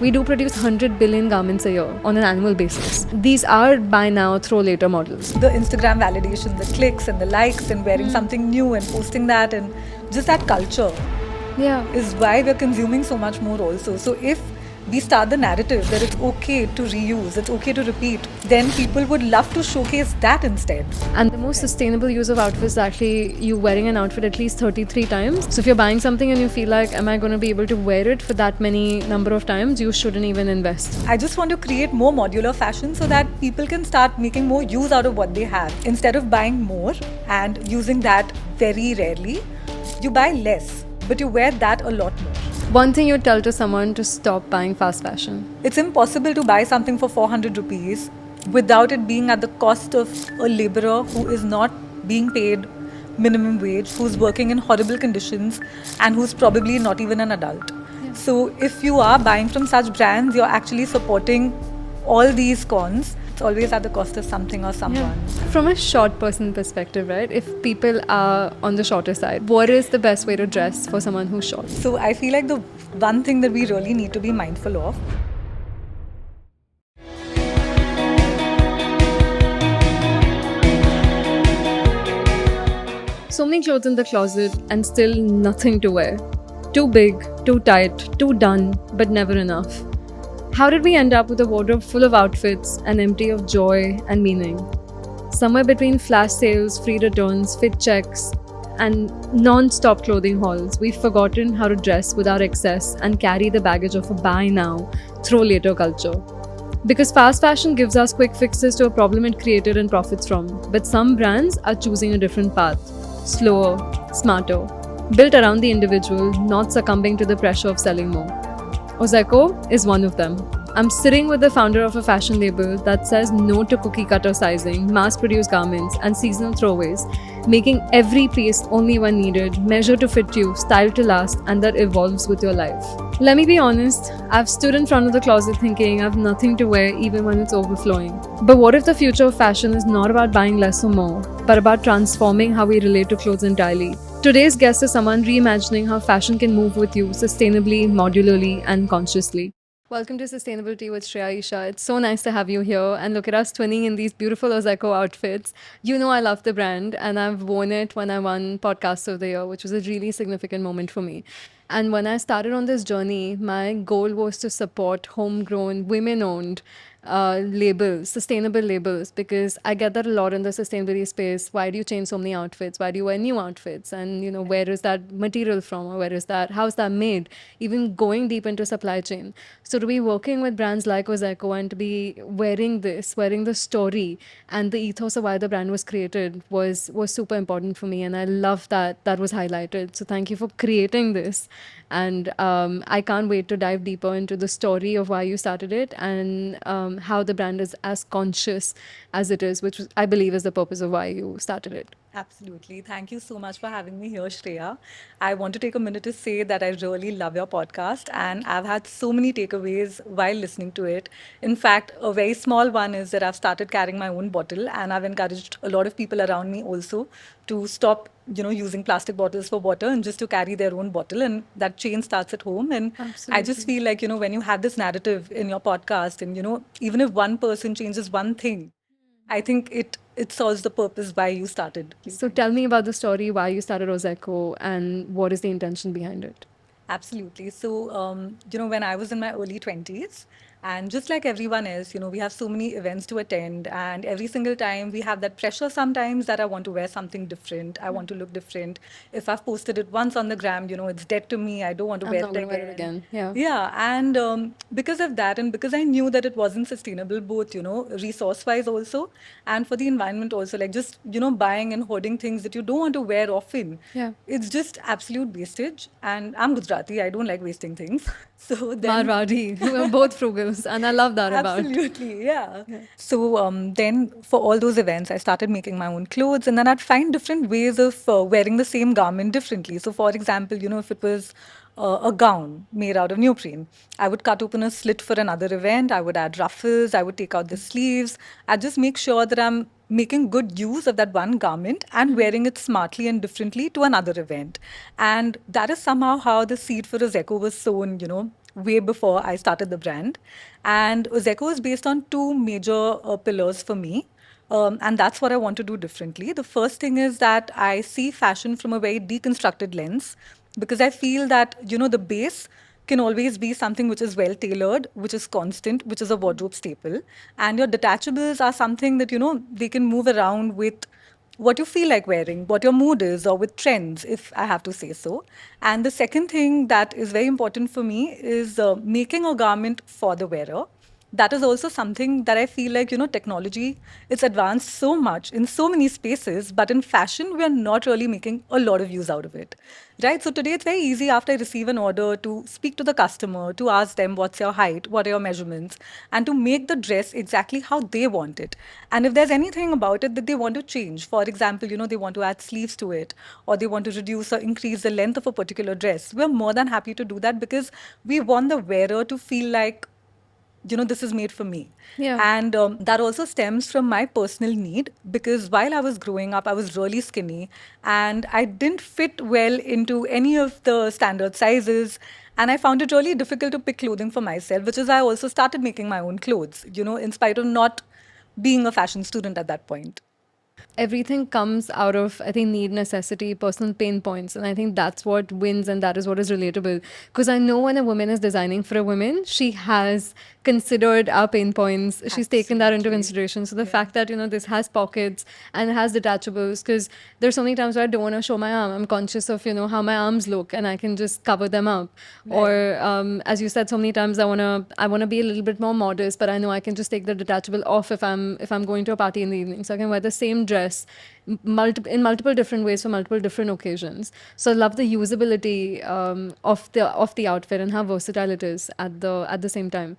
We do produce 100 billion garments a year on an annual basis. These are buy now, throw later models. The Instagram validation, the clicks and the likes and wearing something new and posting that, and just that culture is why we're consuming so much more also. So if we start the narrative that it's okay to reuse, it's okay to repeat, then people would love to showcase that instead. And the most sustainable use of outfits is actually you wearing an outfit at least 33 times. So if you're buying something and you feel like, am I going to be able to wear it for that many number of times, you shouldn't even invest. I just want to create more modular fashion so that people can start making more use out of what they have. Instead of buying more and using that very rarely, you buy less, but you wear that a lot more. One thing you'd tell to someone to stop buying fast fashion? It's impossible to buy something for 400 rupees without it being at the cost of a laborer who is not being paid minimum wage, who's working in horrible conditions, and who's probably not even an adult. So if you are buying from such brands, you're actually supporting all these cons. It's always at the cost of something or someone. From a short person perspective, right? If people are on the shorter side, what is the best way to dress for someone who's short? So I feel like the one thing that we really need to be mindful of So many clothes in the closet and still nothing to wear. Too big, too tight, too done, but never enough. How did we end up with a wardrobe full of outfits and empty of joy and meaning? Somewhere between flash sales, free returns, fit checks, and non-stop clothing hauls, we've forgotten how to dress without excess and carry the baggage of a buy now, throw later culture. Because fast fashion gives us quick fixes to a problem it created and profits from, but some brands are choosing a different path, slower, smarter, built around the individual, not succumbing to the pressure of selling more. Ozeko is one of them. I'm sitting with the founder of a fashion label that says no to cookie cutter sizing, mass-produced garments, and seasonal throwaways, making every piece only when needed, measured to fit you, styled to last, and that evolves with your life. Let me be honest, I've stood in front of the closet thinking I've nothing to wear even when it's overflowing. But what if the future of fashion is not about buying less or more, but about transforming how we relate to clothes entirely? Today's guest is someone reimagining how fashion can move with you sustainably, modularly, and consciously. Welcome to Sustainability with Shreya Isha. It's so nice to have you here, and look at us twinning in these beautiful Ozeko outfits. You know I love the brand, and I've worn it when I won Podcast of the Year, which was a really significant moment for me. And when I started on this journey, my goal was to support homegrown, women-owned labels, sustainable labels, because I get that a lot in the sustainability space. Why do you change so many outfits? Why do you wear new outfits? And where is that material from, or how's that made? Even going deep into supply chain. So to be working with brands like Ozeko and to be wearing the story and the ethos of why the brand was created was super important for me, and I love that was highlighted. So thank you for creating this, and I can't wait to dive deeper into the story of why you started it and how the brand is as conscious as it is, which I believe is the purpose of why you started it. Absolutely. Thank you so much for having me here, Shreya. I want to take a minute to say that I really love your podcast, and I've had so many takeaways while listening to it. In fact, a very small one is that I've started carrying my own bottle, and I've encouraged a lot of people around me also to stop, using plastic bottles for water and just to carry their own bottle. And that change starts at home. And I just feel like, when you have this narrative in your podcast, and, even if one person changes one thing, I think it serves the purpose why you started. So tell me about the story, why you started Ozeko, and what is the intention behind it? Absolutely. So, when I was in my early 20s, and just like everyone else, we have so many events to attend, and every single time we have that pressure sometimes that I want to wear something different. I want to look different. If I've posted it once on the gram, it's dead to me. I don't want to wear it again. Yeah. Yeah. And because of that, and because I knew that it wasn't sustainable, both, resource wise also, and for the environment also, like just, buying and hoarding things that you don't want to wear often. Yeah. It's just absolute wastage. And I'm Gujarati. I don't like wasting things. So then, Marwadi, we're both frugals, and I love that about. absolutely, yeah. So then for all those events, I started making my own clothes, and then I'd find different ways of wearing the same garment differently. So for example, if it was a gown made out of neoprene, I would cut open a slit for another event. I would add ruffles. I would take out the sleeves. I'd just make sure that I'm making good use of that one garment and wearing it smartly and differently to another event. And that is somehow how the seed for Ozeko was sown, way before I started the brand. And Zeco is based on two major pillars for me. And that's what I want to do differently. The first thing is that I see fashion from a very deconstructed lens because I feel that, the base can always be something which is well tailored, which is constant, which is a wardrobe staple. And your detachables are something that, they can move around with what you feel like wearing, what your mood is, or with trends, if I have to say so. And the second thing that is very important for me is making a garment for the wearer. That is also something that I feel like, technology, it's advanced so much in so many spaces, but in fashion, we are not really making a lot of use out of it. Right? So today it's very easy after I receive an order to speak to the customer, to ask them what's your height, what are your measurements, and to make the dress exactly how they want it. And if there's anything about it that they want to change, for example, they want to add sleeves to it, or they want to reduce or increase the length of a particular dress, we're more than happy to do that because we want the wearer to feel like this is made for me. Yeah. And that also stems from my personal need because while I was growing up, I was really skinny and I didn't fit well into any of the standard sizes. And I found it really difficult to pick clothing for myself, which is I also started making my own clothes, in spite of not being a fashion student at that point. Everything comes out of, I think, need, necessity, personal pain points, and I think that's what wins and that is what is relatable. Because I know when a woman is designing for a woman, she has considered our pain points, she's taken that into Absolutely. consideration. So the Yeah. fact that this has pockets and has detachables, because there's so many times where I don't want to show my arm, I'm conscious of how my arms look and I can just cover them up. Or as you said so many times, I want to be a little bit more modest, but I know I can just take the detachable off if I'm going to a party in the evening, so I can wear the same dress in multiple different ways for multiple different occasions. So I love the usability of the outfit and how versatile it is at the same time.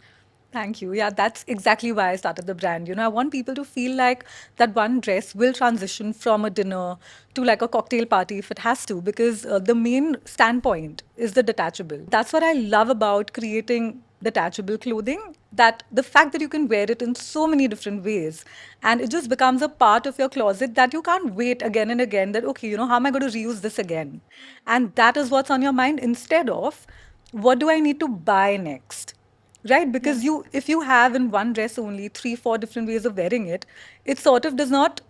Thank you. Yeah, that's exactly why I started the brand. I want people to feel like that one dress will transition from a dinner to like a cocktail party if it has to, because the main standpoint is the detachable. That's what I love about creating detachable clothing, that the fact that you can wear it in so many different ways and it just becomes a part of your closet that you can't wait again and again that, okay, how am I going to reuse this again? And that is what's on your mind instead of what do I need to buy next? Right, because if you have in one dress only 3, 4 different ways of wearing it, it sort of does not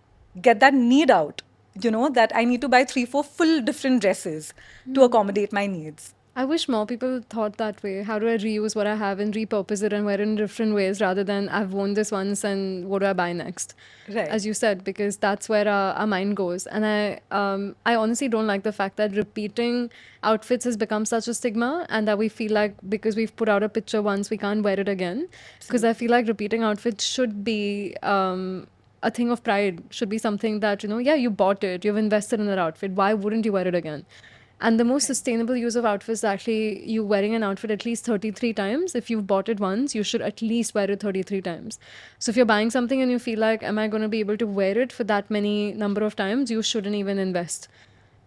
get that need out, that I need to buy 3, 4 full different dresses to accommodate my needs. I wish more people thought that way. How do I reuse what I have and repurpose it and wear it in different ways rather than I've worn this once and what do I buy next? Right. As you said, because that's where our mind goes. And I honestly don't like the fact that repeating outfits has become such a stigma and that we feel like because we've put out a picture once, we can't wear it again. Because I feel like repeating outfits should be a thing of pride, should be something that, yeah, you bought it, you've invested in that outfit. Why wouldn't you wear it again? And the most sustainable use of outfits is actually you wearing an outfit at least 33 times. If you've bought it once, you should at least wear it 33 times. So if you're buying something and you feel like, am I going to be able to wear it for that many number of times, you shouldn't even invest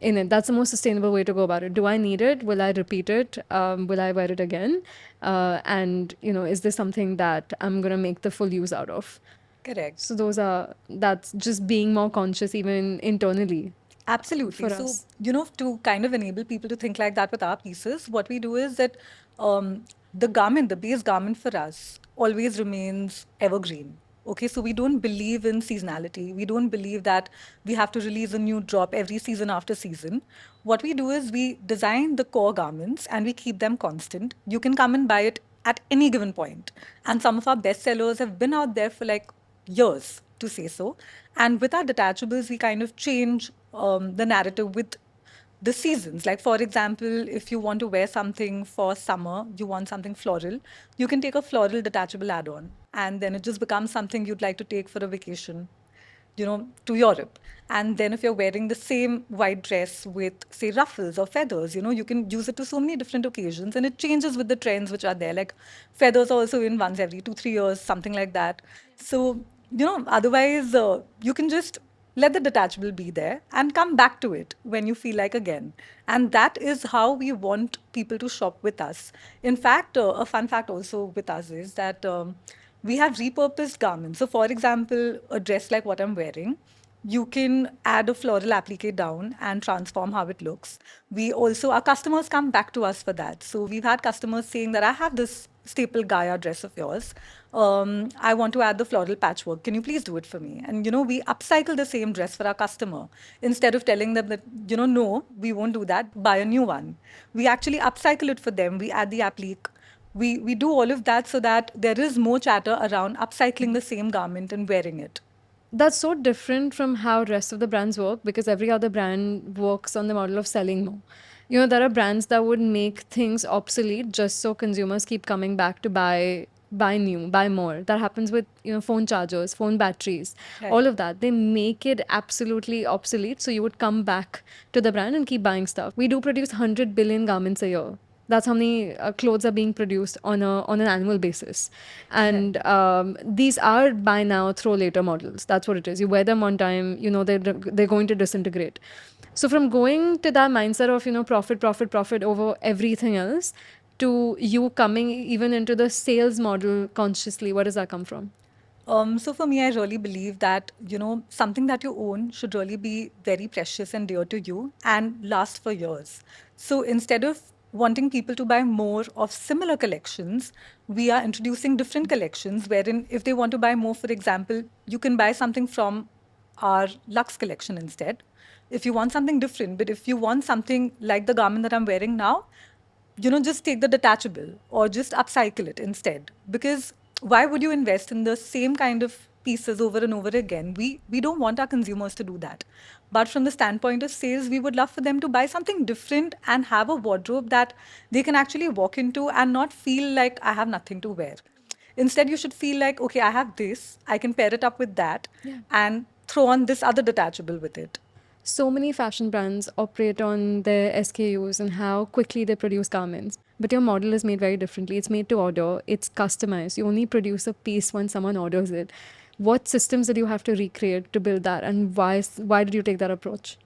in it. That's the most sustainable way to go about it. Do I need it? Will I repeat it? Will I wear it again? And, is this something that I'm going to make the full use out of? Correct. So that's just being more conscious even internally. Absolutely. For So, us. to kind of enable people to think like that with our pieces, what we do is that the garment, the base garment for us, always remains evergreen. Okay, so we don't believe in seasonality. We don't believe that we have to release a new drop every season after season. What we do is we design the core garments and we keep them constant. You can come and buy it at any given point. And some of our best sellers have been out there for like years, to say so. And with our detachables, we kind of change the narrative with the seasons. Like, for example, if you want to wear something for summer, you want something floral, you can take a floral detachable add on. And then it just becomes something you'd like to take for a vacation, to Europe. And then if you're wearing the same white dress with, say, ruffles or feathers, you can use it to so many different occasions and it changes with the trends which are there. Like feathers are also in once every 2, 3 years, something like that. So, otherwise, you can just let the detachable be there and come back to it when you feel like again. And that is how we want people to shop with us. In fact, a fun fact also with us is that we have repurposed garments. So, for example, a dress like what I'm wearing, You can add a floral applique down and transform how it looks. We also, our customers come back to us for that. So we've had customers saying that I have this staple Gaia dress of yours. I want to add the floral patchwork. Can you please do it for me? And, we upcycle the same dress for our customer. Instead of telling them that, no, we won't do that, buy a new one. We actually upcycle it for them. We add the applique. We do all of that so that there is more chatter around upcycling the same garment and wearing it. That's so different from how rest of the brands work, because every other brand works on the model of selling more. There are brands that would make things obsolete just so consumers keep coming back to buy new, buy more. That happens with phone chargers, phone batteries, Right. all of that. They make it absolutely obsolete, so you would come back to the brand and keep buying stuff. We do produce 100 billion garments a year. That's how many clothes are being produced on an annual basis. And these are buy now, throw later models. That's what it is. You wear them one time, they're going to disintegrate. So from going to that mindset of, profit, profit, profit over everything else, to you coming even into the sales model consciously, where does that come from? So for me, I really believe that, something that you own should really be very precious and dear to you and last for years. So instead of wanting people to buy more of similar collections, we are introducing different collections wherein if they want to buy more, for example, you can buy something from our Lux collection instead. If you want something different, but if you want something like the garment that I'm wearing now, just take the detachable or just upcycle it instead. Because why would you invest in the same kind of pieces over and over again? We don't want our consumers to do that. But from the standpoint of sales, we would love for them to buy something different and have a wardrobe that they can actually walk into and not feel like I have nothing to wear. Instead, you should feel like, okay, I have this, I can pair it up with that, and throw on this other detachable with it. So many fashion brands operate on their SKUs and how quickly they produce garments. But your model is made very differently. It's made to order, it's customized. You only produce a piece when someone orders it. What systems did you have to recreate to build that, and why did you take that approach?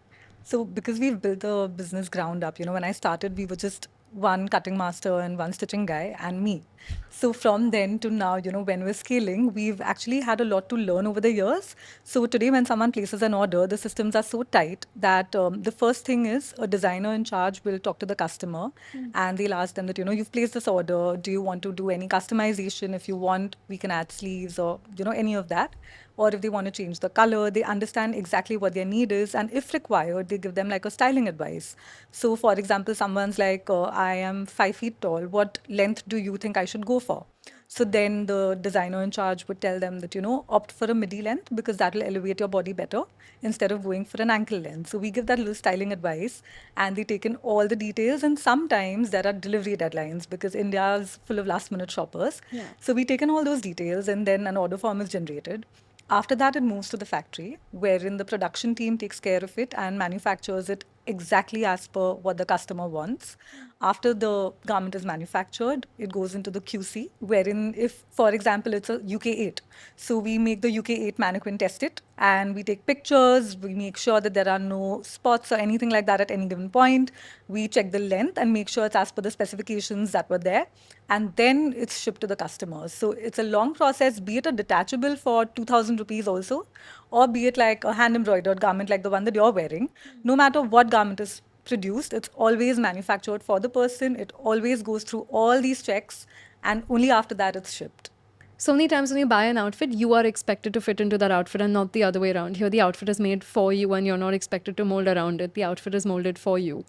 So because we've built the business ground up, when I started, we were just one cutting master and one stitching guy and me. So from then to now, when we're scaling, we've actually had a lot to learn over the years. So today, when someone places an order, the systems are so tight that the first thing is a designer in charge will talk to the customer and they'll ask them that, you've placed this order. Do you want to do any customization? If you want, we can add sleeves or, any of that. Or if they want to change the color, they understand exactly what their need is. And if required, they give them like a styling advice. So, for example, someone's like, I am 5 feet tall. What length do you think I should go for? So then the designer in charge would tell them that, opt for a midi length because that will elevate your body better instead of going for an ankle length. So we give that little styling advice and they take in all the details. And sometimes there are delivery deadlines because India is full of last minute shoppers. Yeah. So we take in all those details and then an order form is generated. After that, it moves to the factory, wherein the production team takes care of it and manufactures it exactly as per what the customer wants. After the garment is manufactured, it goes into the QC, wherein if, for example, it's a UK8, so we make the UK8 mannequin test it, and we take pictures, we make sure that there are no spots or anything like that at any given point. We check the length and make sure it's as per the specifications that were there, and then it's shipped to the customers. So it's a long process, be it a detachable for 2,000 rupees also, or be it like a hand embroidered garment like the one that you're wearing. No matter what garment is produced, it's always manufactured for the person. It always goes through all these checks, and only after that it's shipped. So many times when you buy an outfit, you are expected to fit into that outfit and not the other way around. Here, the outfit is made for you and you're not expected to mold around it. The outfit is molded for you,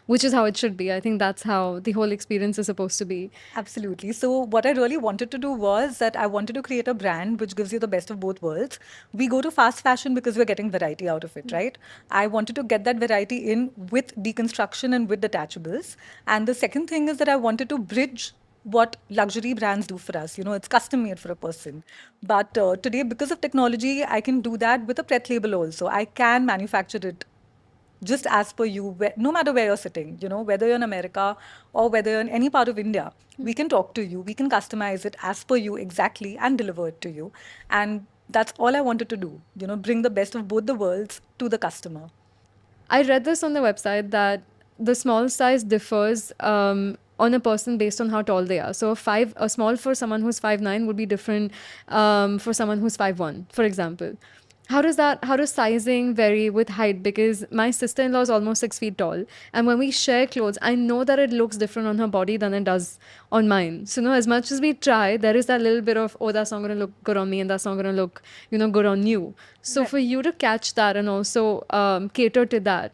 which is how it should be. I think that's how the whole experience is supposed to be. Absolutely. So, what I really wanted to do was that I wanted to create a brand which gives you the best of both worlds. We go to fast fashion because we're getting variety out of it, right? I wanted to get that variety in with deconstruction and with detachables. And the second thing is that I wanted to bridge what luxury brands do for us. It's custom made for a person. But today, because of technology, I can do that with a Pret label also. I can manufacture it just as per you, no matter where you're sitting, whether you're in America or whether you're in any part of India, we can talk to you, we can customize it as per you exactly and deliver it to you. And that's all I wanted to do, bring the best of both the worlds to the customer. I read this on the website that the small size differs on a person based on how tall they are. So a small for someone who's 5'9" would be different for someone who's 5'1", for example. How does sizing vary with height? Because my sister-in-law is almost 6 feet tall, and when we share clothes, I know that it looks different on her body than it does on mine. So, as much as we try, there is that little bit of, oh, that's not going to look good on me, and that's not going to look, good on you. So, Right. for you to catch that and also cater to that,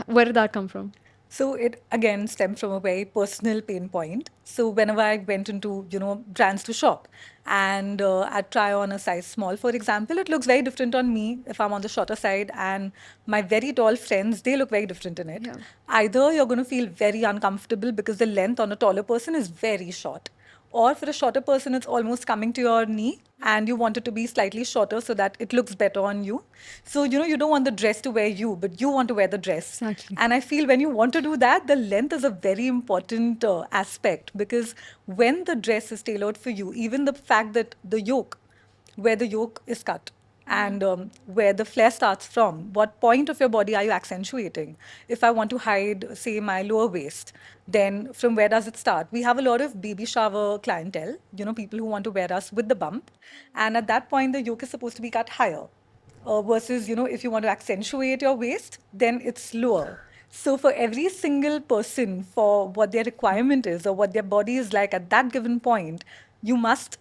where did that come from? So it again stemmed from a very personal pain point. So whenever I went into, brands to shop and I'd try on a size small, for example, it looks very different on me if I'm on the shorter side, and my very tall friends, they look very different in it. Yeah. Either you're going to feel very uncomfortable because the length on a taller person is very short, or for a shorter person, it's almost coming to your knee and you want it to be slightly shorter so that it looks better on you. So, you don't want the dress to wear you, but you want to wear the dress. Exactly. And I feel when you want to do that, the length is a very important aspect, because when the dress is tailored for you, even the fact that where the yoke is cut, and where the flare starts from. What point of your body are you accentuating? If I want to hide, say, my lower waist, then from where does it start? We have a lot of baby shower clientele, people who want to wear us with the bump. And at that point, the yoke is supposed to be cut higher. Versus, if you want to accentuate your waist, then it's lower. So for every single person, for what their requirement is or what their body is like at that given point, you must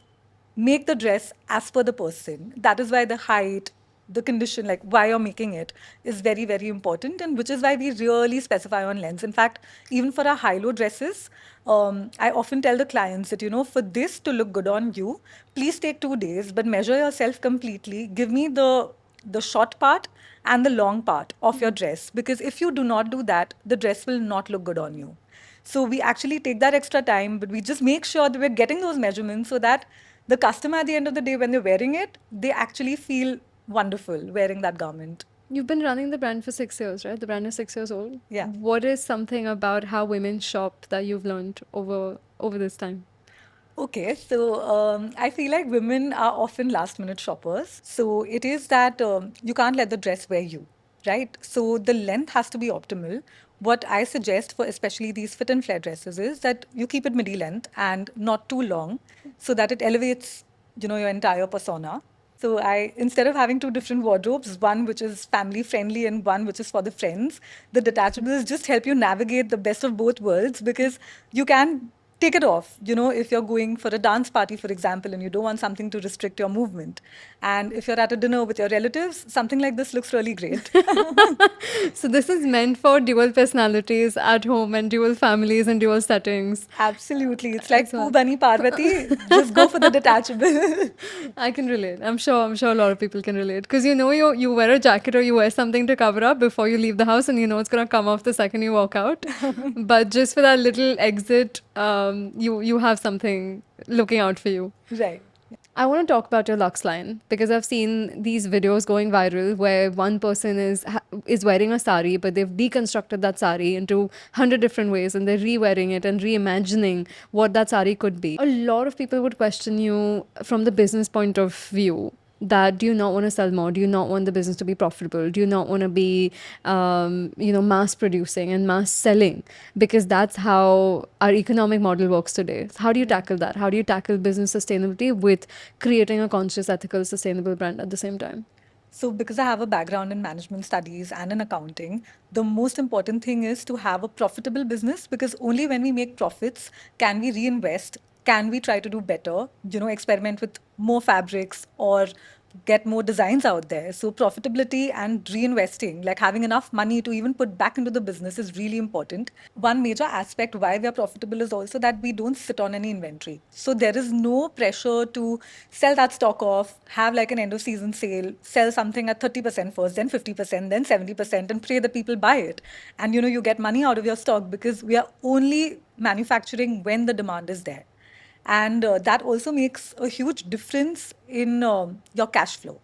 make the dress as per the person. That is why the height, the condition, like why you're making it, is very, very important, and which is why we really specify on lengths. In fact, even for our high-low dresses, I often tell the clients that, for this to look good on you, please take 2 days, but measure yourself completely. Give me the short part and the long part of your dress, because if you do not do that, the dress will not look good on you. So we actually take that extra time, but we just make sure that we're getting those measurements so that the customer at the end of the day, when they're wearing it, they actually feel wonderful wearing that garment. You've been running the brand for 6 years, right? The brand is 6 years old. Yeah. What is something about how women shop that you've learned over this time? Okay, so I feel like women are often last minute shoppers. So it is that you can't let the dress wear you, right? So the length has to be optimal. What I suggest for especially these fit and flare dresses is that you keep it midi length and not too long, so that it elevates, your entire persona. So I, instead of having two different wardrobes, one which is family friendly and one which is for the friends, the detachables just help you navigate the best of both worlds, because you can take it off, if you're going for a dance party, for example, and you don't want something to restrict your movement. And if you're at a dinner with your relatives, something like this looks really great. So this is meant for dual personalities at home and dual families and dual settings. Absolutely. It's like As well. Pooh Bunny Parvati, just go for the detachable. I can relate. I'm sure a lot of people can relate because you wear a jacket or you wear something to cover up before you leave the house and you know it's gonna come off the second you walk out. But just for that little exit, you have something looking out for you. Right. I want to talk about your Lux line because I've seen these videos going viral where one person is wearing a sari, but they've deconstructed that sari into 100 different ways and they're re-wearing it and reimagining what that sari could be. A lot of people would question you from the business point of view that do you not want to sell more? Do you not want the business to be profitable? Do you not want to be, mass producing and mass selling? Because that's how our economic model works today. How do you tackle that? How do you tackle business sustainability with creating a conscious, ethical, sustainable brand at the same time? So, because I have a background in management studies and in accounting, the most important thing is to have a profitable business, because only when we make profits can we reinvest, can we try to do better, experiment with more fabrics or get more designs out there. So, profitability and reinvesting, like having enough money to even put back into the business, is really important. One major aspect why we are profitable is also that we don't sit on any inventory. So, there is no pressure to sell that stock off, have like an end of season sale, sell something at 30% first, then 50%, then 70%, and pray that people buy it. And you get money out of your stock, because we are only manufacturing when the demand is there. And that also makes a huge difference in your cash flow.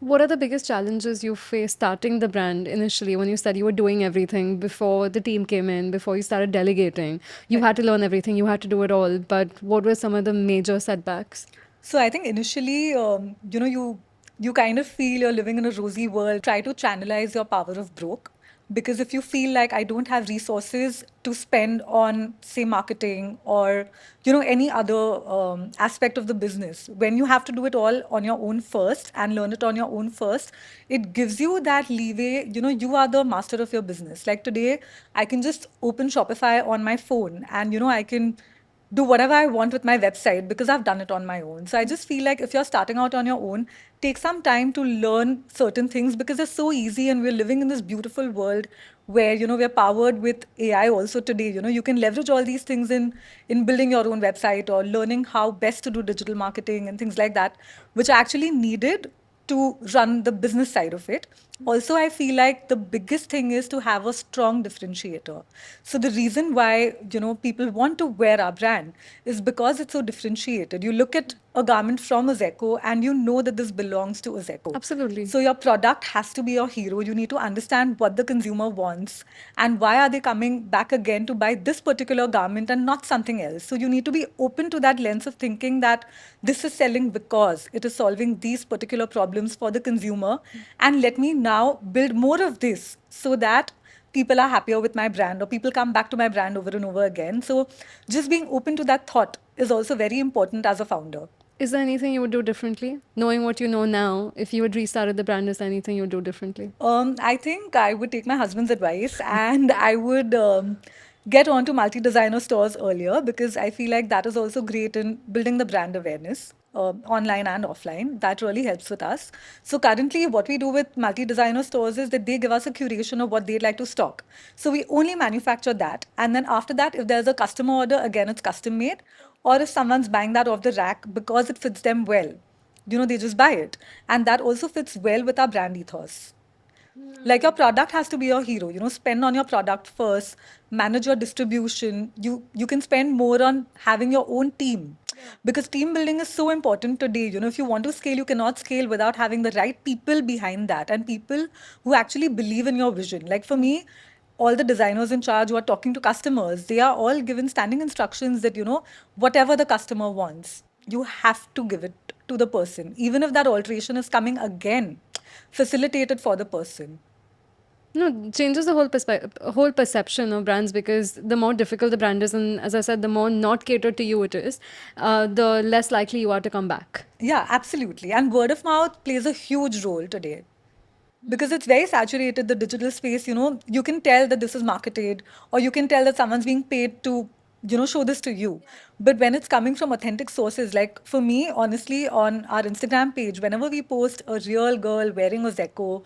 What are the biggest challenges you faced starting the brand initially when you said you were doing everything before the team came in, before you started delegating? You had to learn everything, you had to do it all. But what were some of the major setbacks? So I think initially, you kind of feel you're living in a rosy world. Try to channelize your power of broke. Because if you feel like I don't have resources to spend on, say, marketing or any other aspect of the business, when you have to do it all on your own first and learn it on your own first, it gives you that leeway. You are the master of your business. Like today, I can just open Shopify on my phone, and I can do whatever I want with my website because I've done it on my own. So I just feel like if you're starting out on your own, take some time to learn certain things because they're so easy, and we're living in this beautiful world where we're powered with AI also today. You can leverage all these things in building your own website or learning how best to do digital marketing and things like that, which are actually needed to run the business side of it. Also, I feel like the biggest thing is to have a strong differentiator. So the reason why, people want to wear our brand is because it's so differentiated. You look at a garment from Ozeko and you know that this belongs to Ozeko. Absolutely. So your product has to be your hero. You need to understand what the consumer wants and why are they coming back again to buy this particular garment and not something else. So you need to be open to that lens of thinking that this is selling because it is solving these particular problems for the consumer. And let me now build more of this so that people are happier with my brand or people come back to my brand over and over again. So just being open to that thought is also very important as a founder. Is there anything you would do differently? Knowing what you know now, if you had restarted the brand, is there anything you would do differently? I think I would take my husband's advice and I would get onto multi-designer stores earlier because I feel like that is also great in building the brand awareness. Online and offline, that really helps with us. So currently what we do with multi-designer stores is that they give us a curation of what they'd like to stock. So we only manufacture that, and then after that, if there's a customer order, again it's custom made, or if someone's buying that off the rack because it fits them well, they just buy it. And that also fits well with our brand ethos. Like your product has to be your hero. Spend on your product first, manage your distribution. You can spend more on having your own team. Because team building is so important today. If you want to scale, you cannot scale without having the right people behind that and people who actually believe in your vision. Like for me, all the designers in charge who are talking to customers, they are all given standing instructions that, whatever the customer wants, you have to give it to the person. Even if that alteration is coming again, facilitate it for the person. No, it changes the whole perception of brands because the more difficult the brand is, and as I said, the more not catered to you it is, the less likely you are to come back. Yeah, absolutely. And word of mouth plays a huge role today because it's very saturated, the digital space. You can tell that this is marketed, or you can tell that someone's being paid to show this to you. But when it's coming from authentic sources, like for me, honestly, on our Instagram page, whenever we post a real girl wearing a Zeko,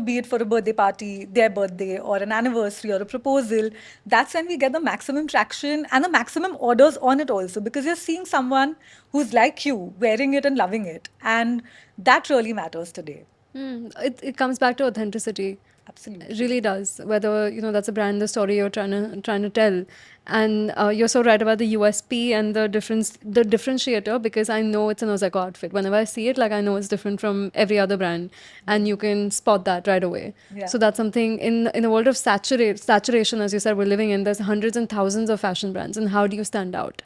be it for a birthday party, their birthday, or an anniversary, or a proposal, that's when we get the maximum traction and the maximum orders on it also, because you're seeing someone who's like you wearing it and loving it, and that really matters today. It comes back to authenticity. Absolutely. It really does. Whether that's a brand, the story you're trying to tell, and you're so right about the USP and the differentiator, because I know it's an Ozeko outfit. Whenever I see it, like I know it's different from every other brand, and you can spot that right away. Yeah. So that's something in the world of saturation, as you said, we're living in. There's hundreds and thousands of fashion brands, and how do you stand out?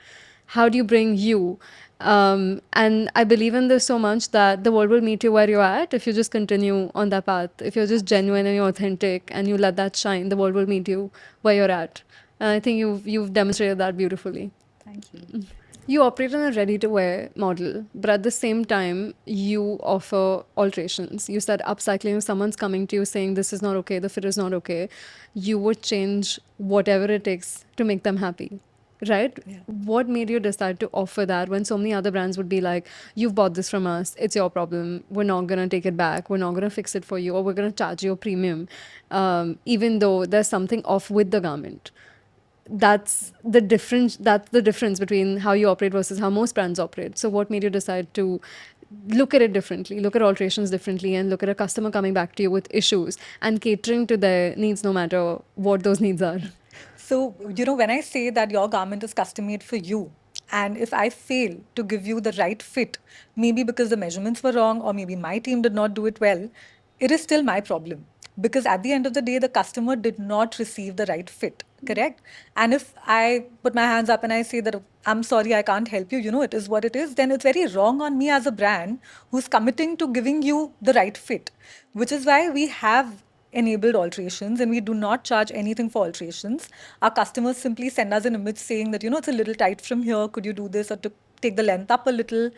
How do you bring you? And I believe in this so much that the world will meet you where you're at if you just continue on that path. If you're just genuine and you're authentic and you let that shine, the world will meet you where you're at. And I think you've demonstrated that beautifully. Thank you. You operate on a ready-to-wear model, but at the same time, you offer alterations. You said upcycling. If someone's coming to you saying this is not okay, the fit is not okay, you would change whatever it takes to make them happy. Right? Yeah. What made you decide to offer that when so many other brands would be like, you've bought this from us, it's your problem, we're not going to take it back, we're not going to fix it for you, or we're going to charge you a premium, even though there's something off with the garment. That's the difference between how you operate versus how most brands operate. So what made you decide to look at it differently, look at alterations differently, and look at a customer coming back to you with issues and catering to their needs no matter what those needs are? So, when I say that your garment is custom made for you, and if I fail to give you the right fit, maybe because the measurements were wrong, or maybe my team did not do it well, it is still my problem. Because at the end of the day, the customer did not receive the right fit, correct? And if I put my hands up and I say that I'm sorry, I can't help you, it is what it is, then it's very wrong on me as a brand who's committing to giving you the right fit, which is why we have enabled alterations, and we do not charge anything for alterations. Our customers simply send us an image saying that, it's a little tight from here, could you do this, or to take the length up a little.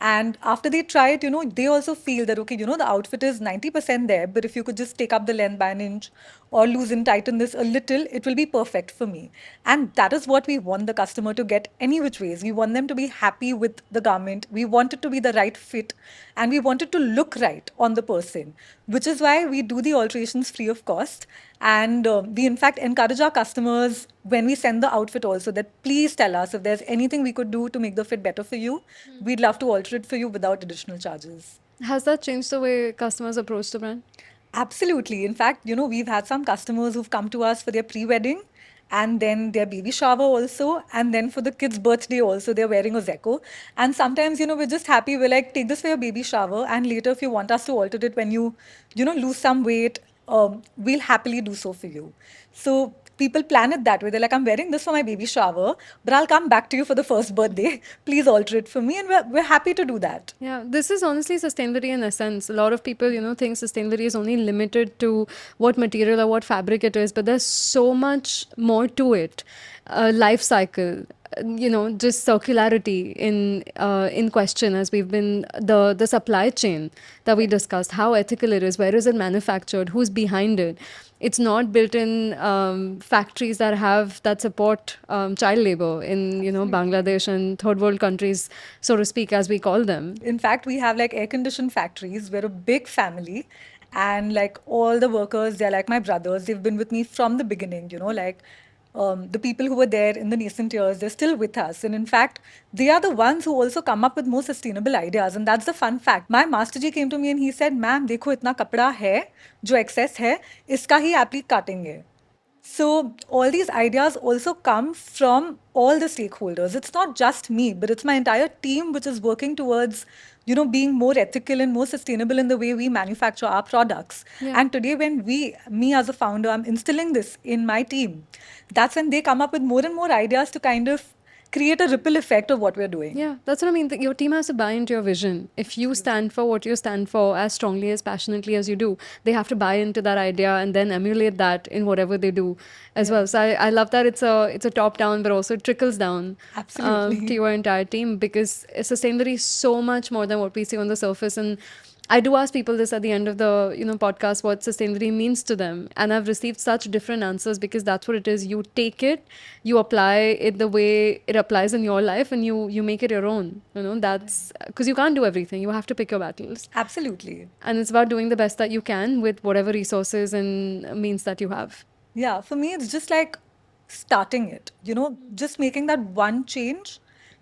And after they try it, they also feel that, okay, the outfit is 90% there, but if you could just take up the length by an inch or loosen, tighten this a little, it will be perfect for me. And that is what we want the customer to get any which ways. We want them to be happy with the garment. We want it to be the right fit, and we want it to look right on the person, which is why we do the alterations free of cost. And we, in fact, encourage our customers when we send the outfit also that please tell us if there's anything we could do to make the fit better for you. We'd love to alter it for you without additional charges. Has that changed the way customers approach the brand? Absolutely. In fact, we've had some customers who've come to us for their pre-wedding and then their baby shower also, and then for the kid's birthday also, they're wearing a Zeko. And sometimes, we're just happy. We're like, take this for your baby shower, and later if you want us to alter it when you, lose some weight, we'll happily do so for you. So people plan it that way. They're like, I'm wearing this for my baby shower, but I'll come back to you for the first birthday. Please alter it for me. And we're happy to do that. Yeah, this is honestly sustainability in essence. A lot of people, think sustainability is only limited to what material or what fabric it is, but there's so much more to it. Life cycle, just circularity in question, as we've been the supply chain that we discussed, how ethical it is, where is it manufactured, who's behind it. It's not built in factories that support child labor in Bangladesh and third world countries, so to speak, as we call them. In fact, we have like air conditioned factories. We're a big family, and like all the workers, they're like my brothers. They've been with me from the beginning, like the people who were there in the nascent years, they're still with us. And in fact, they are the ones who also come up with more sustainable ideas. And that's the fun fact. My master ji came to me and he said, ma'am, dekho itna kapda hai, jo excess hai, iska hi applique katenge. So all these ideas also come from all the stakeholders. It's not just me, but it's my entire team which is working towards, being more ethical and more sustainable in the way we manufacture our products. Yeah. And today when me as a founder, I'm instilling this in my team, that's when they come up with more and more ideas to kind of create a ripple effect of what we're doing. Yeah, that's what I mean. Your team has to buy into your vision. If you stand for what you stand for as strongly, as passionately as you do, they have to buy into that idea and then emulate that in whatever they do as well. So I love that it's a top down, but also it trickles down Absolutely. to your entire team, because sustainability is so much more than what we see on the surface. And I do ask people this at the end of the podcast, what sustainability means to them, and I've received such different answers, because that's what it is. You take it, you apply it the way it applies in your life, and you make it your own. That's because you can't do everything. You have to pick your battles, Absolutely. and it's about doing the best that you can with whatever resources and means that you have. Yeah, for me, it's just like starting it, just making that one change,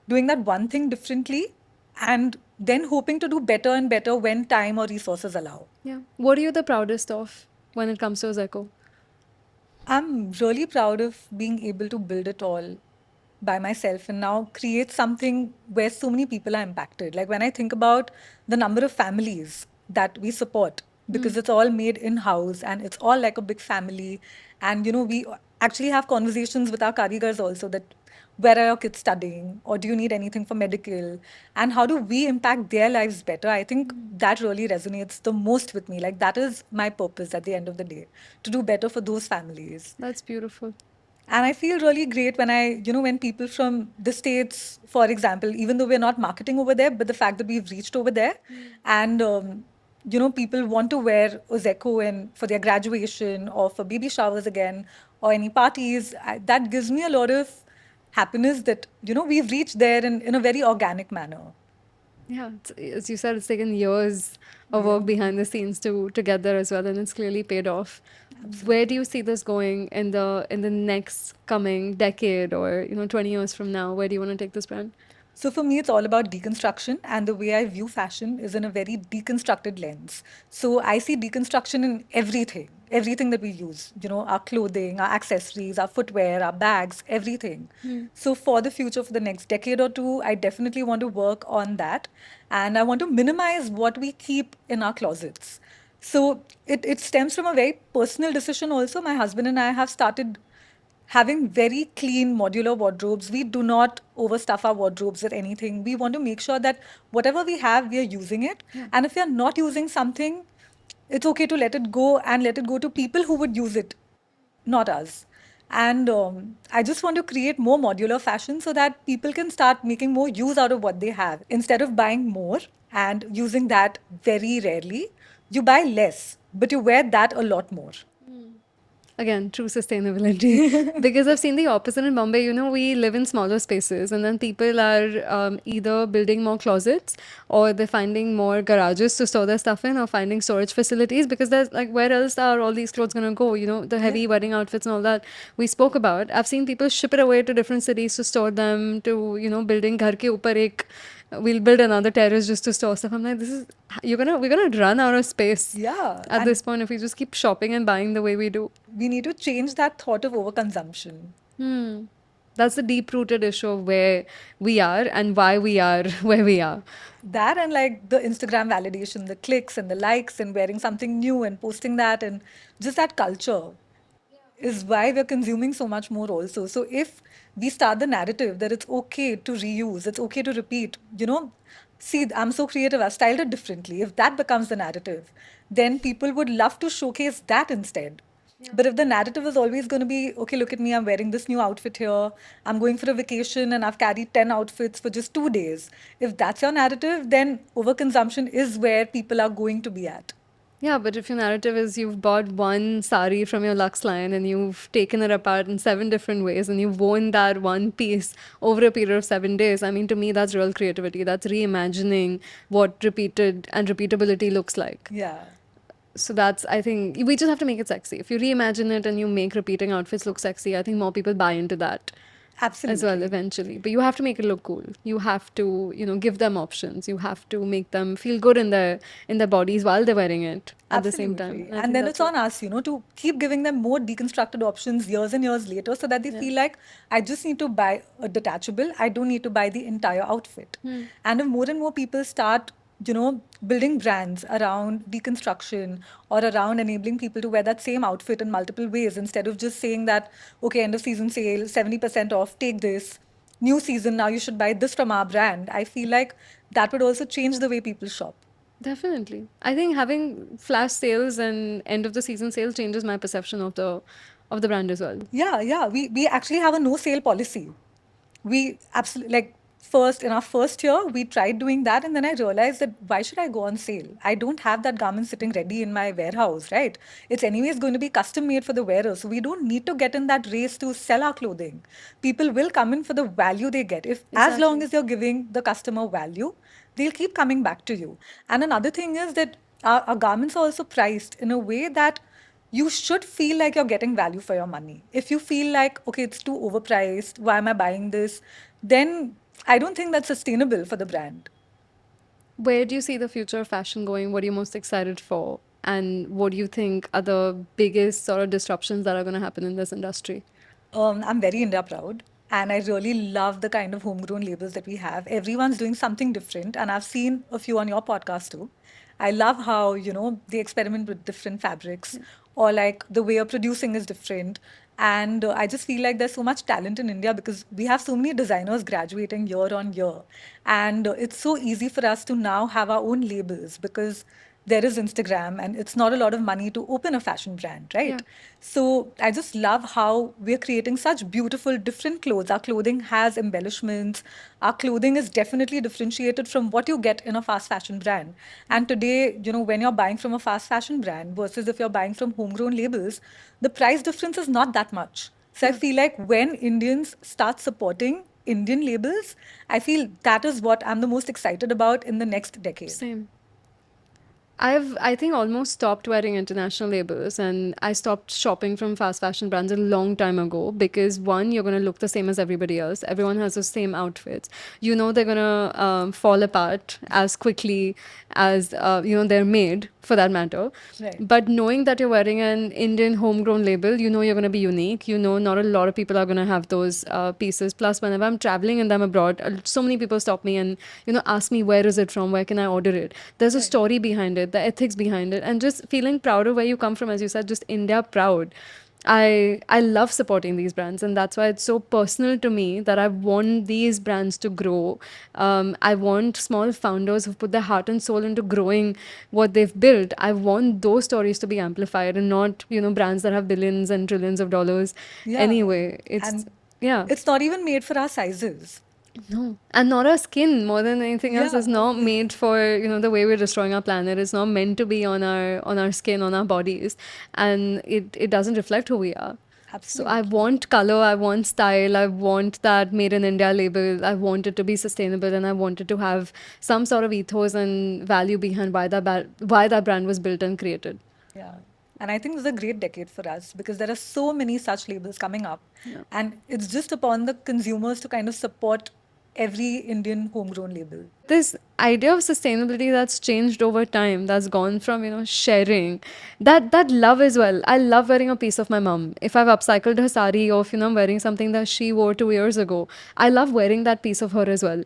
doing that one thing differently, and then hoping to do better and better when time or resources allow. Yeah. What are you the proudest of when it comes to Zeko? I'm really proud of being able to build it all by myself and now create something where so many people are impacted. Like when I think about the number of families that we support, because it's all made in-house and it's all like a big family. And, we actually have conversations with our karigars also that where are your kids studying, or do you need anything for medical, and how do we impact their lives better? I think that really resonates the most with me. Like that is my purpose at the end of the day, to do better for those families. That's beautiful. And I feel really great when when people from the States, for example, even though we're not marketing over there, but the fact that we've reached over there and, people want to wear Ozeko and for their graduation or for baby showers again or any parties, that gives me a lot of happiness that, we've reached there in a very organic manner. Yeah, as you said, it's taken years of work behind the scenes to get there as well, and it's clearly paid off. Where do you see this going in the next coming decade, or 20 years from now? Where do you want to take this brand? So for me, it's all about deconstruction, and the way I view fashion is in a very deconstructed lens. So I see deconstruction in everything that we use, our clothing, our accessories, our footwear, our bags, everything. So for the future, for the next decade or two, I definitely want to work on that. And I want to minimize what we keep in our closets. So it stems from a very personal decision also. My husband and I have started having very clean modular wardrobes. We do not overstuff our wardrobes with anything. We want to make sure that whatever we have, we are using it. And if we are not using something, It's okay to let it go and let it go to people who would use it, not us. And I just want to create more modular fashion so that people can start making more use out of what they have. Instead of buying more and using that very rarely, you buy less, but you wear that a lot more. Again, true sustainability. Because I've seen the opposite in Bombay. We live in smaller spaces, and then people are either building more closets or they're finding more garages to store their stuff in or finding storage facilities because there's like, where else are all these clothes going to go? The heavy wedding outfits and all that we spoke about. I've seen people ship it away to different cities to store them, to, building ghar ke upar ek we'll build another terrace just to store stuff. I'm like, we're gonna run out of space. Yeah. At And this point, if we just keep shopping and buying the way we do. we need to change that thought of overconsumption. That's the deep rooted issue of where we are and why we are where we are. That and like the Instagram validation, the clicks and the likes and wearing something new and posting that and just that culture is why we're consuming so much more also. So if we start the narrative that it's okay to reuse, it's okay to repeat, see, I'm so creative, I've styled it differently. If that becomes the narrative, then people would love to showcase that instead. But if the narrative is always going to be, okay, look at me, I'm wearing this new outfit here, I'm going for a vacation and I've carried 10 outfits for just 2 days. If that's your narrative, then overconsumption is where people are going to be at. Yeah, but if your narrative is you've bought one sari from your Lux line and you've taken it apart in 7 different ways and you've worn that one piece over a period of 7 days, I mean, to me, that's real creativity. That's reimagining what repeated and repeatability looks like. Yeah. So that's, I think, we just have to make it sexy. If you reimagine it and you make repeating outfits look sexy, I think more people buy into that Absolutely. as well eventually. But you have to make it look cool. You have to, give them options. You have to make them feel good in their bodies while they're wearing it at the same time. Absolutely. I think And then that's it's on us, to keep giving them more deconstructed options years and years later so that they feel like I just need to buy a detachable. I don't need to buy the entire outfit. And if more and more people start, building brands around deconstruction or around enabling people to wear that same outfit in multiple ways instead of just saying that, okay, end of season sale, 70% off, take this. New season, now you should buy this from our brand. I feel like that would also change the way people shop. Definitely. I think having flash sales and end of the season sales changes my perception of the brand as well. Yeah. We actually have a no sale policy. We absolutely like first in our first year we tried doing that and then I realized that why should I go on sale? I don't have that garment sitting ready in my warehouse, right? It's anyways going to be custom made for the wearer. So we don't need to get in that race to sell our clothing. People will come in for the value they get. If as long Exactly. as you're giving the customer value, they'll keep coming back to you. And another thing is that our garments are also priced in a way that you should feel like you're getting value for your money. If you feel like, okay, it's too overpriced, why am I buying this? Then I don't think that's sustainable for the brand. Where do you see the future of fashion going? What are you most excited for? And what do you think are the biggest sort of disruptions that are going to happen in this industry? I'm very India proud. And I really love the kind of homegrown labels that we have. Everyone's doing something different. And I've seen a few on your podcast too. I love how, they experiment with different fabrics or like the way of producing is different. And I just feel like there's so much talent in India because we have so many designers graduating year on year. And it's so easy for us to now have our own labels because there is Instagram and it's not a lot of money to open a fashion brand, right? Yeah. So I just love how we're creating such beautiful, different clothes. Our clothing has embellishments. Our clothing is definitely differentiated from what you get in a fast fashion brand. And today, when you're buying from a fast fashion brand versus if you're buying from homegrown labels, the price difference is not that much. So I feel like when Indians start supporting Indian labels, I feel that is what I'm the most excited about in the next decade. Same. I think almost stopped wearing international labels and I stopped shopping from fast fashion brands a long time ago because one, you're going to look the same as everybody else. Everyone has the same outfits. They're going to fall apart as quickly as, they're made for that matter. Right. But knowing that you're wearing an Indian homegrown label, you're going to be unique. Not a lot of people are going to have those pieces. Plus, whenever I'm traveling and I'm abroad, so many people stop me and, ask me, where is it from? Where can I order it? There's a story behind it, the ethics behind it, and just feeling proud of where you come from, as you said, just India proud. I love supporting these brands, and that's why it's so personal to me that I want these brands to grow. I want small founders who put their heart and soul into growing what they've built. I want those stories to be amplified, and not brands that have billions and trillions of dollars. Yeah. Anyway, it's And yeah. it's not even made for our sizes. No, and not our skin more than anything else. Yeah. Is not made for the way we're destroying our planet. It's not meant to be on our skin, on our bodies, and it doesn't reflect who we are. So I Absolutely. want color, I want style, I want that made in India label. I want it to be sustainable, and I want it to have some sort of ethos and value behind why that brand was built and created. Yeah. And I think this is a great decade for us because there are so many such labels coming up. Yeah. And it's just upon the consumers to kind of support every Indian homegrown label. This idea of sustainability that's changed over time, that's gone from sharing, that love as well. I love wearing a piece of my mom. If I've upcycled her sari, or if I'm wearing something that she wore 2 years ago, I love wearing that piece of her as well.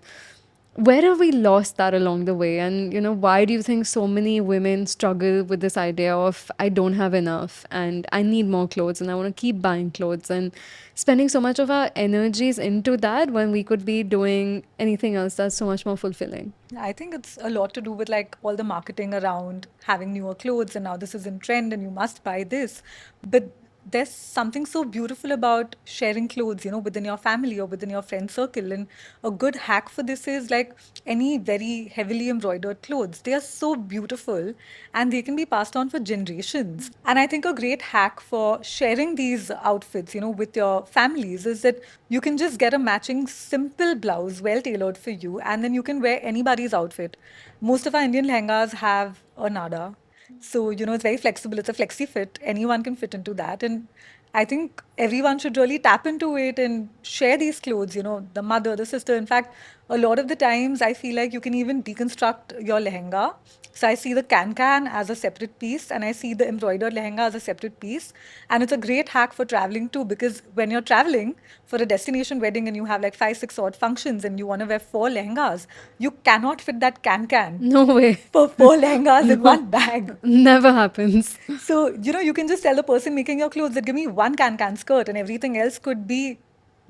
Where have we lost that along the way? And why do you think so many women struggle with this idea of, I don't have enough and I need more clothes and I want to keep buying clothes, and spending so much of our energies into that when we could be doing anything else that's so much more fulfilling? I think it's a lot to do with like all the marketing around having newer clothes and now this is in trend and you must buy this. But there's something so beautiful about sharing clothes, within your family or within your friend circle. And a good hack for this is like any very heavily embroidered clothes. They are so beautiful and they can be passed on for generations. And I think a great hack for sharing these outfits, with your families is that you can just get a matching simple blouse, well tailored for you, and then you can wear anybody's outfit. Most of our Indian lehengas have a nada. So, it's very flexible. It's a flexi fit. Anyone can fit into that. And I think everyone should really tap into it and share these clothes, the mother, the sister. In fact, a lot of the times I feel like you can even deconstruct your lehenga. So I see the can as a separate piece and I see the embroidered lehenga as a separate piece. And it's a great hack for traveling too, because when you're traveling for a destination wedding and you have like 5, 6 odd functions and you want to wear 4 lehengas, you cannot fit that can No way. for 4 lehengas in No, one bag. never happens. So, you can just tell the person making your clothes that give me one can skirt and everything else could be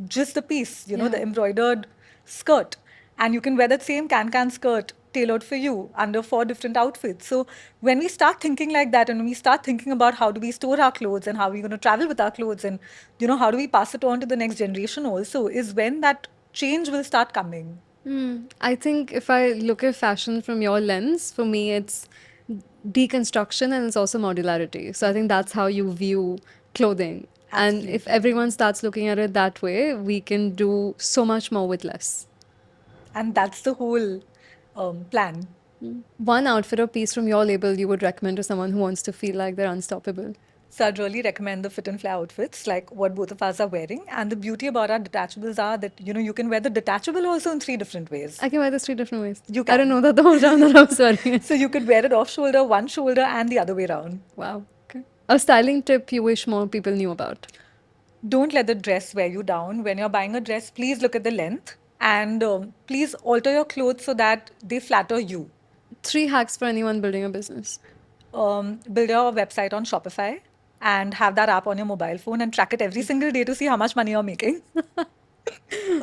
just the piece, Yeah. the embroidered skirt. And you can wear that same can skirt tailored for you under 4 different outfits. So, when we start thinking like that and when we start thinking about how do we store our clothes and how we're going to travel with our clothes and, how do we pass it on to the next generation also, is when that change will start coming. I think if I look at fashion from your lens, for me, it's deconstruction and it's also modularity. So I think that's how you view clothing. And if Absolutely. everyone starts looking at it that way, we can do so much more with less. And that's the whole plan. One outfit or piece from your label you would recommend to someone who wants to feel like they're unstoppable? So I'd really recommend the fit and fly outfits, like what both of us are wearing. And the beauty about our detachables are that, you can wear the detachable also in 3 different ways. I can wear this 3 different ways. You I don't can. know that the whole time that I was wearing it. So you could wear it off shoulder, one shoulder, and the other way around. Wow. Okay. A styling tip you wish more people knew about? Don't let the dress wear you down. When you're buying a dress, please look at the length and please alter your clothes so that they flatter you. 3 hacks for anyone building a business. Build your website on Shopify and have that app on your mobile phone and track it every single day to see how much money you're making.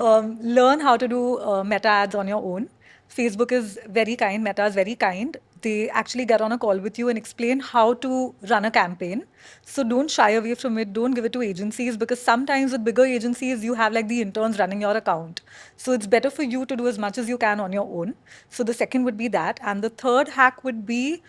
Learn how to do meta ads on your own. Facebook is very kind, Meta is very kind. They actually get on a call with you and explain how to run a campaign. So don't shy away from it. Don't give it to agencies because sometimes with bigger agencies, you have like the interns running your account. So it's better for you to do as much as you can on your own. So the second would be that. And the third hack would be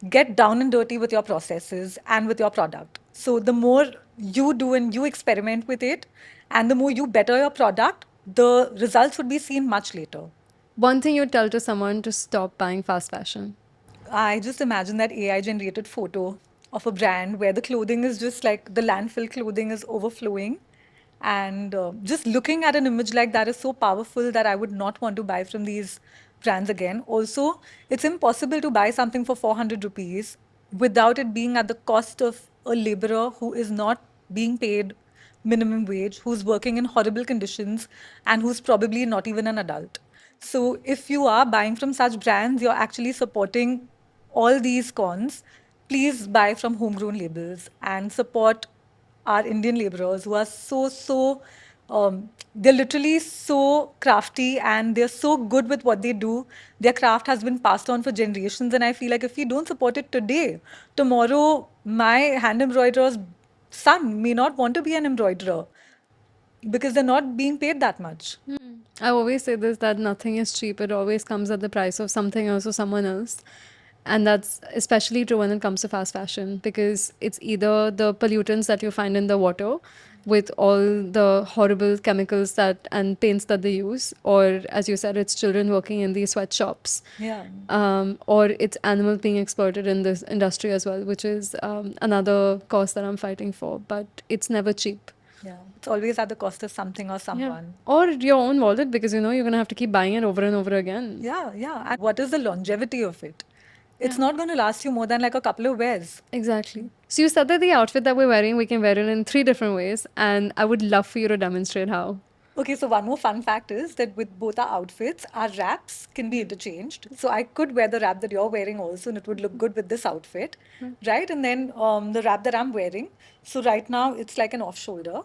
get down and dirty with your processes and with your product. So the more you do and you experiment with it, and the more you better your product, the results would be seen much later. One thing you'd tell to someone to stop buying fast fashion? I just imagine that AI generated photo of a brand where the clothing is just like the landfill clothing is overflowing. And just looking at an image like that is so powerful that I would not want to buy from these brands again. Also, it's impossible to buy something for 400 rupees without it being at the cost of a laborer who is not being paid minimum wage, who's working in horrible conditions, and who's probably not even an adult. So, if you are buying from such brands, you're actually supporting all these cons. Please buy from homegrown labels and support our Indian laborers who are they're literally so crafty and they're so good with what they do. Their craft has been passed on for generations. And I feel like if we don't support it today, tomorrow my hand embroiderer's son may not want to be an embroiderer because they're not being paid that much. I always say this, that nothing is cheap. It always comes at the price of something else or someone else. And that's especially true when it comes to fast fashion, because it's either the pollutants that you find in the water with all the horrible chemicals that and paints that they use, or as you said, it's children working in these sweatshops, Yeah. or it's animals being exploited in this industry as well, which is another cause that I'm fighting for. But it's never cheap. Yeah. It's always at the cost of something or Yeah. someone. Or your own wallet, because you know you're gonna have to keep buying it over and over again. Yeah, yeah. And what is the longevity of it? It's Yeah. not going to last you more than like a couple of wears. Exactly. So you said that the outfit that we're wearing, we can wear it in 3 different ways, and I would love for you to demonstrate how. Okay, so one more fun fact is that with both our outfits, our wraps can be interchanged. So I could wear the wrap that you're wearing also, and it would look good with this outfit, right? And then the wrap that I'm wearing. So right now it's like an off shoulder,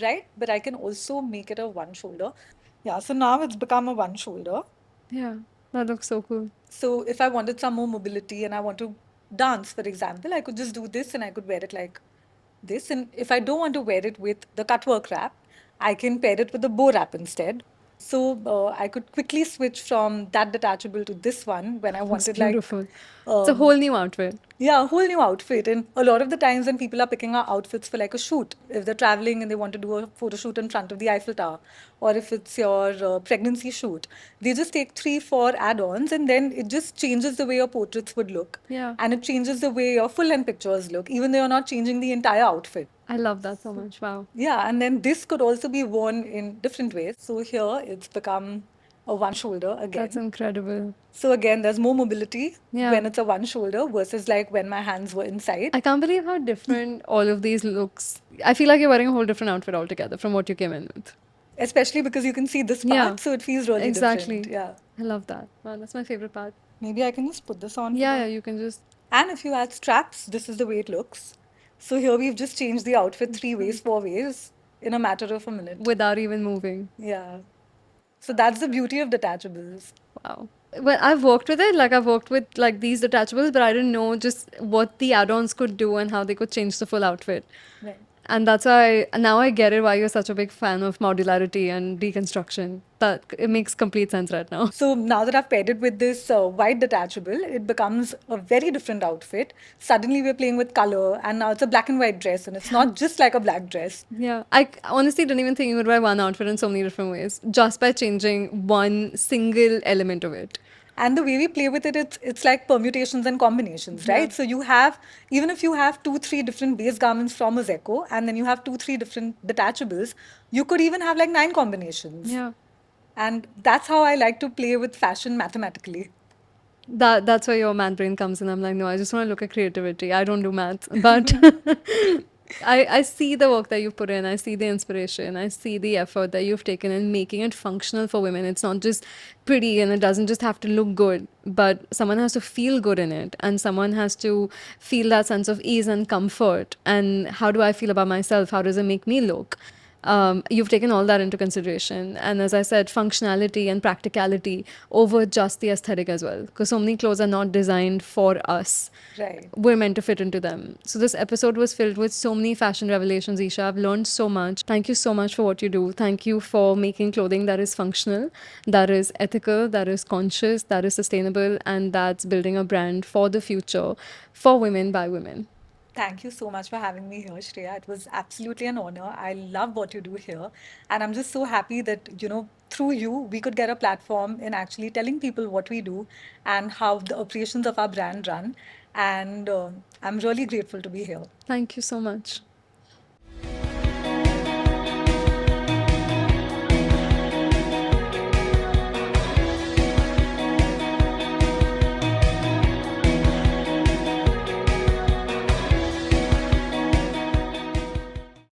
right? But I can also make it a one shoulder. Yeah, so now it's become a one shoulder. Yeah, that looks so cool. So if I wanted some more mobility and I want to dance, for example, I could just do this and I could wear it like this. And if I don't want to wear it with the cutwork wrap, I can pair it with the bow wrap instead. So I could quickly switch from that detachable to this one when I Looks wanted like beautiful. It's a um, whole new outfit. yeah, a whole new outfit. And a lot of the times when people are picking our outfits for like a shoot, if they're traveling and they want to do a photo shoot in front of the Eiffel Tower, or if it's your pregnancy shoot, they just take 3, 4 add-ons and then it just changes the way your portraits would look. Yeah. And it changes the way your full-length pictures look, even though you're not changing the entire outfit. I love that so much. Wow. Yeah, and then this could also be worn in different ways. So here it's become a one shoulder again. That's incredible. So again, there's more mobility Yeah. when it's a one shoulder versus like when my hands were inside. I can't believe how different all of these looks. I feel like you're wearing a whole different outfit altogether from what you came in with. Especially because you can see this part, Yeah. so it feels really Exactly. different. Yeah. I love that. Wow, that's my favorite part. Maybe I can just put this on. Yeah, you can just. And if you add straps, this is the way it looks. So here we've just changed the outfit 3 ways, 4 ways in a matter of a minute. Without even moving. Yeah. So that's the beauty of detachables. Wow. Well, I've worked with it. Like, I've worked with like these detachables, but I didn't know just what the add-ons could do and how they could change the full outfit. Right. And that's why now I get it why you're such a big fan of modularity and deconstruction. That it makes complete sense right now. So now that I've paired it with this white detachable, it becomes a very different outfit. Suddenly we're playing with color, and now it's a black and white dress, and it's not just like a black dress. Yeah, I honestly didn't even think you would wear one outfit in so many different ways just by changing one single element of it. And the way we play with it, it's like permutations and combinations, right? So you have, even if you have 2, 3 different base garments from a Zeco, and then you have 2, 3 different detachables, you could even have like 9 combinations. Yeah. And that's how I like to play with fashion mathematically. That's where your math brain comes in. I'm like, no, I just want to look at creativity. I don't do math, but I see the work that you put in. I see the inspiration. I see the effort that you've taken in making it functional for women. It's not just pretty and it doesn't just have to look good, but someone has to feel good in it, and someone has to feel that sense of ease and comfort. And how do I feel about myself? How does it make me look? You've taken all that into consideration. And as I said, functionality and practicality over just the aesthetic as well. Because so many clothes are not designed for us. Right. We're meant to fit into them. So this episode was filled with so many fashion revelations, Isha. I've learned so much. Thank you so much for what you do. Thank you for making clothing that is functional, that is ethical, that is conscious, that is sustainable, and that's building a brand for the future for women by women. Thank you so much for having me here, Shreya. It was absolutely an honor. I love what you do here. And I'm just so happy that, through you, we could get a platform in actually telling people what we do and how the operations of our brand run. And I'm really grateful to be here. Thank you so much.